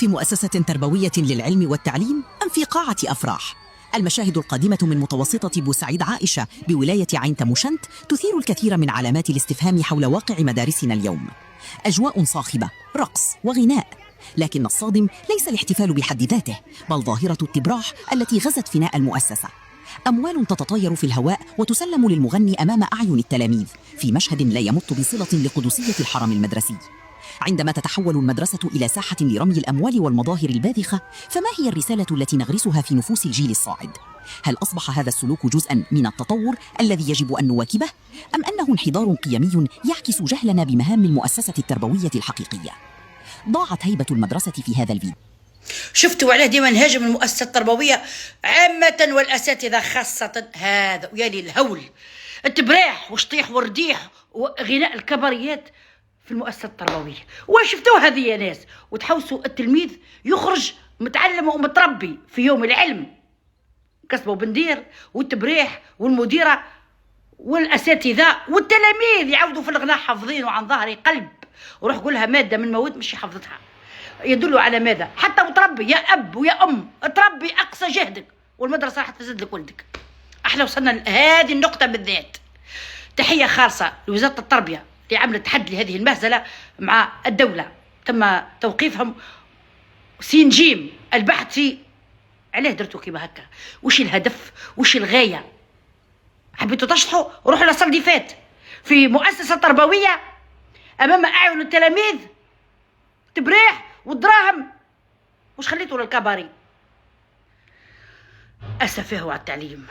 في مؤسسة تربوية للعلم والتعليم أم في قاعة أفراح؟ المشاهد القادمة من متوسطة بوسعيد عائشة بولاية عين تموشنت تثير الكثير من علامات الاستفهام حول واقع مدارسنا اليوم. أجواء صاخبة، رقص وغناء، لكن الصادم ليس الاحتفال بحد ذاته، بل ظاهرة التبراح التي غزت فناء المؤسسة. أموال تتطاير في الهواء وتسلم للمغني أمام أعين التلاميذ في مشهد لا يمت بصلة لقدسية الحرم المدرسي. عندما تتحول المدرسة إلى ساحة لرمي الأموال والمظاهر الباذخة، فما هي الرسالة التي نغرسها في نفوس الجيل الصاعد؟ هل أصبح هذا السلوك جزءاً من التطور الذي يجب أن نواكبه؟ أم أنه انحدار قيمي يعكس جهلنا بمهام المؤسسة التربوية الحقيقية؟ ضاعت هيبة المدرسة في هذا الفيديو. شفتوا علاه ديما نهاجم المؤسسة التربوية عامة والأساتذة خاصة؟ هذا ويالي الهول، التبراح وشطيح ورديح وغناء الكبريات في المؤسسة التربوية. وشفتوا هذه يا ناس، وتحوسوا التلميذ يخرج متعلم ومتربي في يوم العلم، كسبوا بندير والتبريح والمديرة والأساتذة والتلاميذ يعودوا في الغناء حافظين وعن ظهر قلب. وروح قولها مادة من مواد مش حفظتها، يدل على ماذا؟ حتى متربي يا أب ويا أم، تربي أقصى جهدك والمدرسة راح تزيد لك ولدك. احنا وصلنا لهذه النقطة بالذات. تحية خالصة لوزارة التربية اللي عملت حد لهذه المهزلة مع الدولة، تم توقيفهم سين جيم البحث في علاه درتوا كيما هكا، وش الهدف، وش الغاية؟ حبيتوا تشطحوا روحوا للصنديفات في مؤسسة تربوية أمام أعين التلاميذ، تبريح والدراهم، وش خليتوا للكباري؟ أسفه على التعليم.